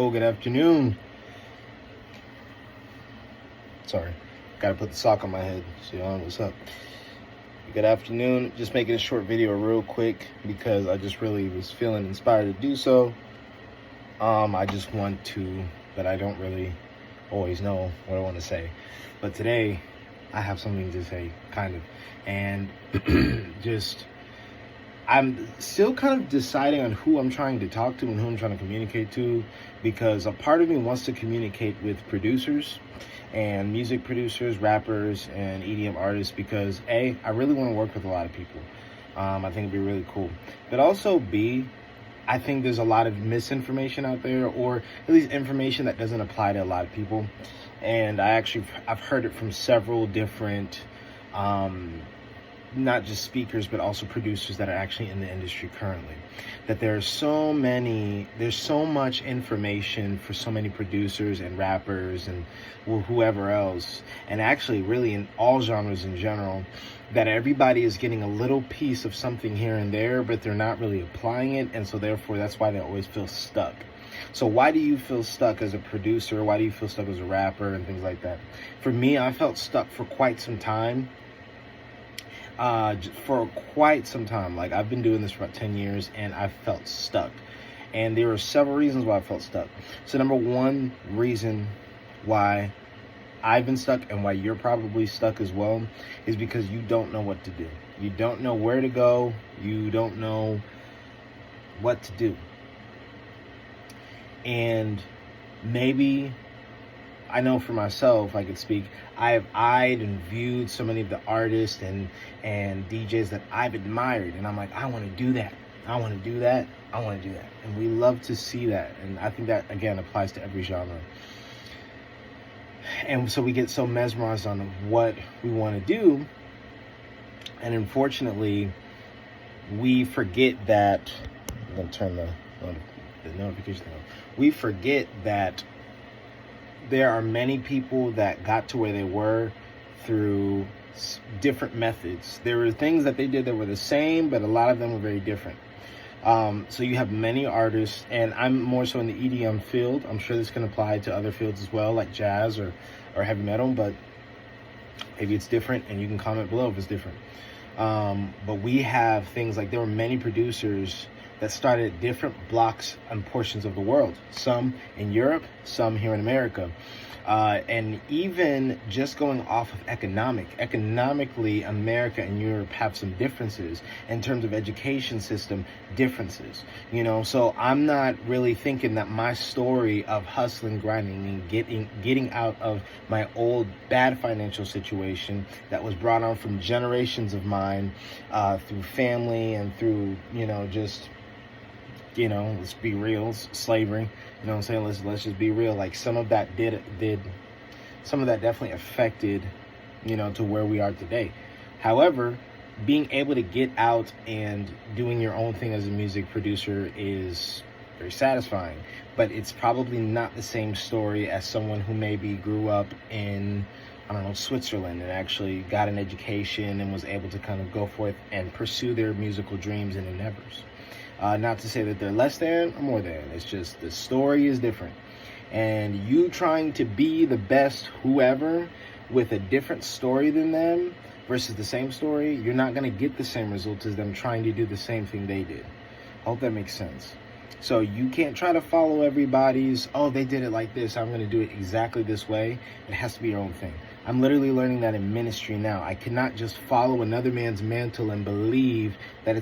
Oh, good afternoon. Sorry, gotta put the sock on my head so y'all know what's up. Good afternoon. Just making a short video real quick because I just really was feeling inspired to do so. I just want to, but I don't really always know what I want to say. But today, I have something to say, kind of. And I'm still kind of deciding on who I'm trying to talk to and who I'm trying to communicate to, because a part of me wants to communicate with producers and music producers, rappers, and EDM artists because A, I really want to work with a lot of people. I think it'd be really cool. But also B, I think there's a lot of misinformation out there, or at least information that doesn't apply to a lot of people. And I've heard it from several different not just speakers, but also producers that are actually in the industry currently, that there's so much information for so many producers and rappers and whoever else, and actually really in all genres in general, that everybody is getting a little piece of something here and there, but they're not really applying it. And so therefore, that's why they always feel stuck. So why do you feel stuck as a producer? Why do you feel stuck as a rapper and things like that? For me, I felt stuck for quite some time. Like, I've been doing this for about 10 years and I felt stuck. And there were several reasons why I felt stuck. So number one reason why I've been stuck and why you're probably stuck as well is because you don't know what to do. You don't know where to go. You don't know what to do. And maybe, I know for myself, I could speak, I have eyed and viewed so many of the artists and DJs that I've admired. And I'm like, I want to do that. I want to do that. I want to do that. And we love to see that. And I think that, again, applies to every genre. And so we get so mesmerized on what we want to do. And unfortunately, we forget that, I'm going to turn the notification on. We forget that there are many people that got to where they were through different methods. There were things that they did that were the same, but a lot of them were very different. So you have many artists, and I'm more so in the EDM field. I'm sure this can apply to other fields as well, like jazz or heavy metal, but maybe it's different, and you can comment below if it's different. But we have things like, there were many producers that started at different blocks and portions of the world, some in Europe, some here in America. And even just going off of economically, America and Europe have some differences in terms of education system differences, so I'm not really thinking that my story of hustling, grinding, and getting out of my old bad financial situation that was brought on from generations of mine, through family and through, let's be real, slavery, what I'm saying? Let's just be real. Like, some of that some of that definitely affected, to where we are today. However, being able to get out and doing your own thing as a music producer is very satisfying, but it's probably not the same story as someone who maybe grew up in, Switzerland, and actually got an education and was able to kind of go forth and pursue their musical dreams and endeavors. Not to say that they're less than or more than. It's just the story is different. And you trying to be the best whoever with a different story than them versus the same story, you're not going to get the same results as them trying to do the same thing they did. I hope that makes sense. So you can't try to follow everybody's, they did it like this, I'm going to do it exactly this way. It has to be your own thing. I'm literally learning that in ministry now. I cannot just follow another man's mantle and believe that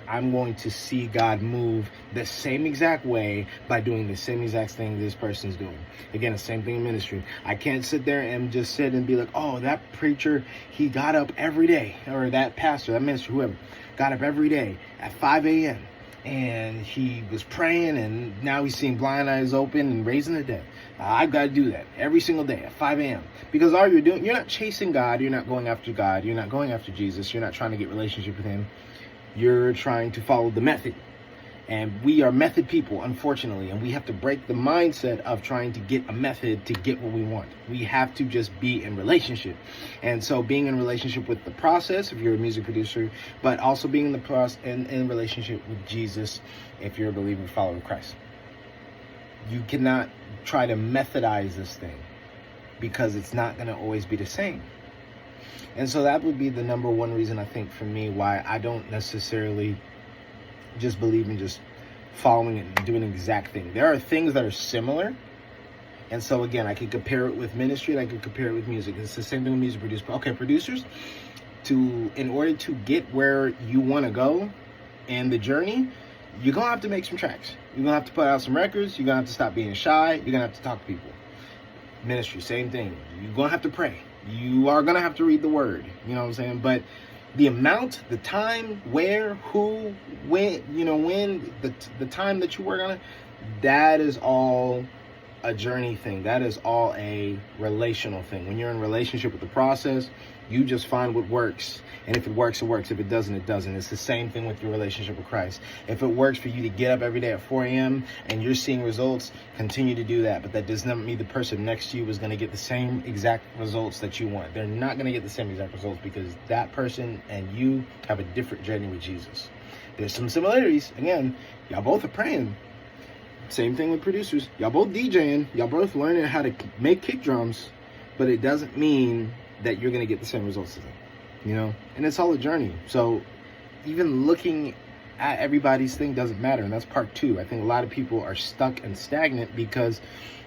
I'm going to see God move the same exact way by doing the same exact thing this person's doing. Again, the same thing in ministry. I can't sit there and just sit and be like, that preacher, he got up every day, or that pastor, that minister, whoever, got up every day at 5 a.m. and he was praying, and now he's seeing blind eyes open and raising the dead. I've got to do that every single day at 5 a.m. Because all you're not chasing God, you're not going after God, you're not going after Jesus, you're not trying to get relationship with him. You're trying to follow the method. And we are method people, unfortunately, and we have to break the mindset of trying to get a method to get what we want. We have to just be in relationship. And so being in relationship with the process, if you're a music producer, but also being in the in relationship with Jesus, if you're a believer, follower of Christ. You cannot try to methodize this thing, because it's not going to always be the same. And so that would be the number one reason, I think, for me, why I don't necessarily just believe in just following it and doing the exact thing. There are things that are similar. And so, again, I could compare it with ministry, and I could compare it with music. It's the same thing with music producers. Okay, producers, in order to get where you want to go and the journey, you're going to have to make some tracks. You're going to have to put out some records. You're going to have to stop being shy. You're going to have to talk to people. Ministry, same thing. You're going to have to pray. You are going to have to read the word. You know what I'm saying? But the amount, the time, where, who, when, the time that you work on it, that is all a journey thing. That is all a relational thing. When you're in relationship with the process, you just find what works. And if it works, it works. If it doesn't, it doesn't. It's the same thing with your relationship with Christ. If it works for you to get up every day at 4 a.m. and you're seeing results, continue to do that. But that does not mean the person next to you is going to get the same exact results that you want. They're not going to get the same exact results, because that person and you have a different journey with Jesus. There's some similarities. Again, y'all both are praying. Same thing with producers. Y'all both DJing. Y'all both learning how to make kick drums. But it doesn't mean that you're going to get the same results as them. And it's all a journey. So even looking at everybody's thing doesn't matter. And that's part two. I think a lot of people are stuck and stagnant because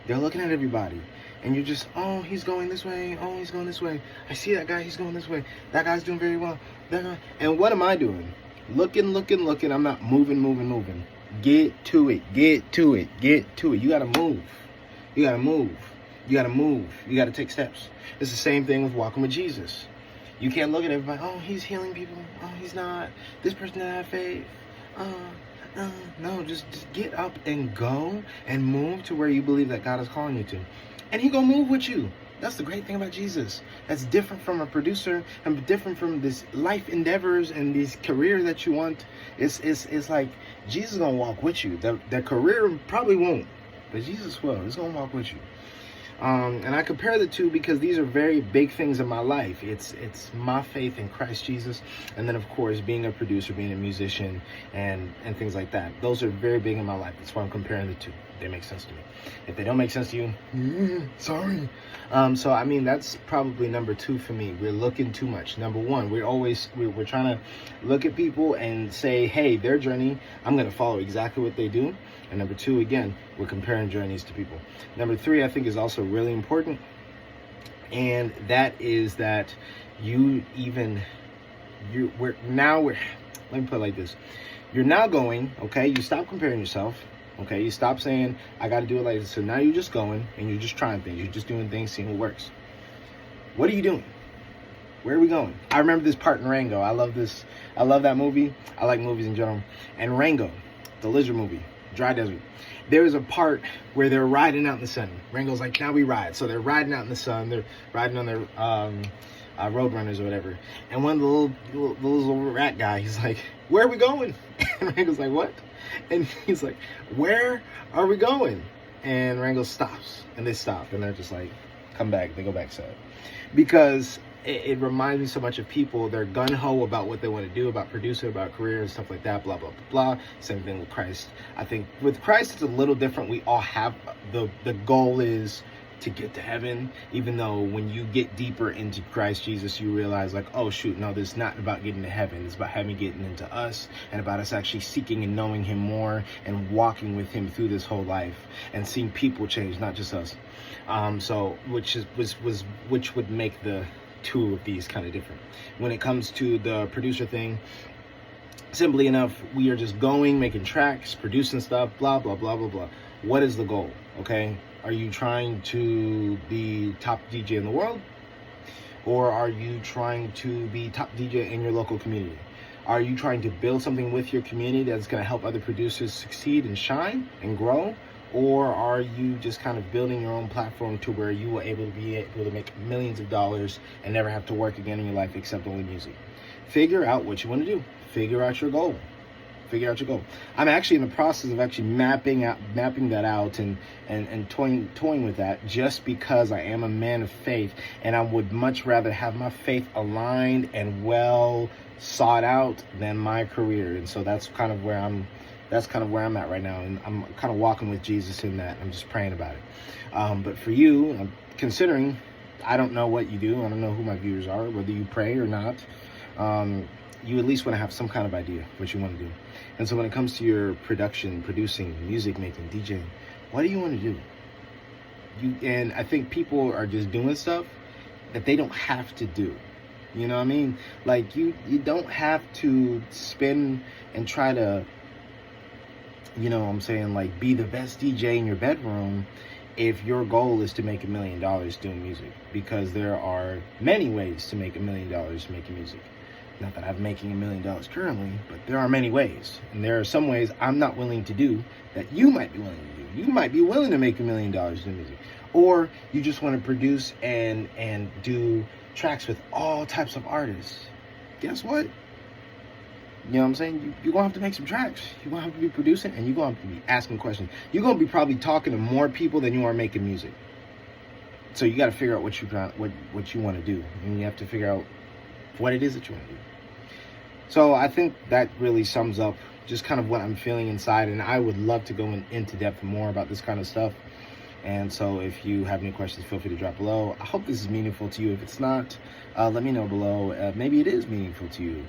they're looking at everybody. And you're just, oh, he's going this way. Oh, he's going this way. I see that guy. He's going this way. That guy's doing very well. That guy. And what am I doing? Looking. I'm not moving. Get to it. You got to move. You got to take steps. It's the same thing with walking with Jesus. You can't look at everybody, oh, he's healing people. Oh, he's not. This person doesn't have faith. No, just get up and go and move to where you believe that God is calling you to. And he gonna move with you. That's the great thing about Jesus. That's different from a producer and different from this life endeavors and this career that you want. It's like Jesus is gonna walk with you. The career probably won't, but Jesus will. He's gonna walk with you. And I compare the two because these are very big things in my life. It's my faith in Christ Jesus, and then of course being a producer, being a musician, and things like that. Those are very big in my life. That's why I'm comparing the two. They make sense to me. If they don't make sense to you, sorry. So I mean, that's probably number two for me. We're looking too much. Number one, we're trying to look at people and say, hey, their journey, I'm going to follow exactly what they do. And number two, again, we're comparing journeys to people. Number three, I think, is also really important. And that is that let me put it like this. You're now going, okay, you stop comparing yourself. Okay, you stop saying, I got to do it like this. So now you're just going and you're just trying things. You're just doing things, seeing what works. What are you doing? Where are we going? I remember this part in Rango. I love this. I love that movie. I like movies in general. And Rango, the lizard movie, Dry Desert. There was a part where they're riding out in the sun. Rango's like, now we ride. So they're riding out in the sun. They're riding on their Roadrunners or whatever. And one of the little rat guy, he's like, where are we going? And Rango's like, what? And he's like, where are we going? And Rango stops. And they stop. And they're just like, come back. They go back sad. Because it reminds me so much of people. They're gung-ho about what they want to do, about producing, about career and stuff like that, blah, blah, blah, blah. Same thing with Christ. I think with Christ, it's a little different. We all have, the goal is to get to heaven, even though when you get deeper into Christ Jesus, you realize like, oh shoot, no, this is not about getting to heaven. It's about heaven getting into us, and about us actually seeking and knowing him more and walking with him through this whole life and seeing people change, not just us. Which would make the two of these kind of different. When it comes to the producer thing, simply enough, we are just going, making tracks, producing stuff, blah, blah, blah, blah, blah. What is the goal? Okay. Are you trying to be top DJ in the world? Or are you trying to be top DJ in your local community? Are you trying to build something with your community that's going to help other producers succeed and shine and grow? Or are you just kind of building your own platform to where you will be able to make millions of dollars and never have to work again in your life except only music? Figure out what you want to do. Figure out your goal. I'm actually in the process of actually mapping that out and toying with that, just because I am a man of faith and I would much rather have my faith aligned and well sought out than my career. And so that's kind of where I'm that's kind of where I'm at right now, and I'm kind of walking with Jesus in that. I'm just praying about it. But for you, I'm considering, I don't know what you do. I don't know who my viewers are, whether you pray or not. You at least want to have some kind of idea what you want to do. And so when it comes to your production, producing, music making, DJing, what do you want to do? And I think people are just doing stuff that they don't have to do. You know what I mean? Like, you don't have to spin and try to, you know what I'm saying, like, be the best DJ in your bedroom if your goal is to make $1 million doing music. Because there are many ways to make $1 million making music. Not that I'm making $1 million currently, but there are many ways. And there are some ways I'm not willing to do that you might be willing to do. You might be willing to make $1 million doing music. Or you just want to produce and do tracks with all types of artists. Guess what? You know what I'm saying? You're going to have to make some tracks. You're going to have to be producing, and you're going to have to be asking questions. You're going to be probably talking to more people than you are making music. So you got to figure out what you want to do. And you have to figure out what it is that you want to do. So I think that really sums up just kind of what I'm feeling inside. And I would love to go into depth more about this kind of stuff. And so if you have any questions, feel free to drop below. I hope this is meaningful to you. If it's not, let me know below. Maybe it is meaningful to you.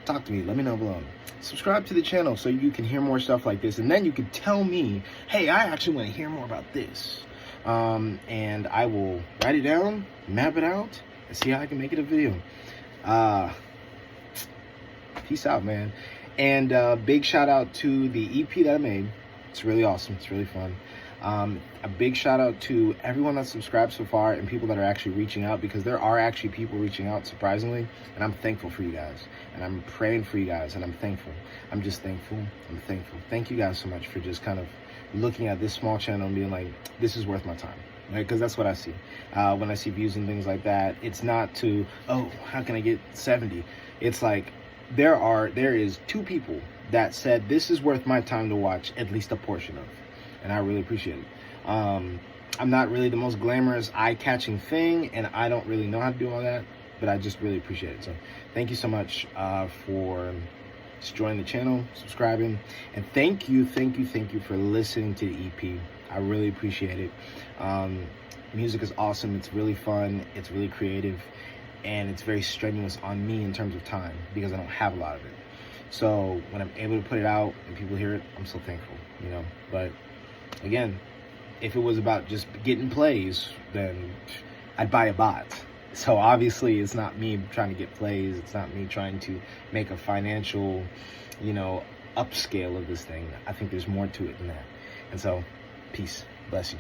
Talk to me. Let me know below. Subscribe to the channel so you can hear more stuff like this. And then you can tell me, hey, I actually want to hear more about this. And I will write it down, map it out, and see how I can make it a video. Peace out, man. And big shout out to the EP that I made. It's really awesome. It's really fun. A big shout out to everyone that's subscribed so far and people that are actually reaching out, because there are actually people reaching out, surprisingly, and I'm thankful for you guys, and I'm praying for you guys, and I'm thankful. I'm just thankful. I'm thankful. Thank you guys so much for just kind of looking at this small channel and being like, this is worth my time, right? Because that's what I see. When I see views and things like that, it's not to, oh, how can I get 70? It's like, there is 2 people that said this is worth my time to watch at least a portion of, and I really appreciate it. I'm not really the most glamorous, eye-catching thing, and I don't really know how to do all that, but I just really appreciate it. So thank you so much for just joining the channel, subscribing, and thank you for listening to the EP. I really appreciate it. Music is awesome. It's really fun. It's really creative. And it's very strenuous on me in terms of time because I don't have a lot of it. So when I'm able to put it out and people hear it, I'm so thankful, you know. But again, if it was about just getting plays, then I'd buy a bot. So obviously it's not me trying to get plays. It's not me trying to make a financial, you know, upscale of this thing. I think there's more to it than that. And so, peace. Bless you.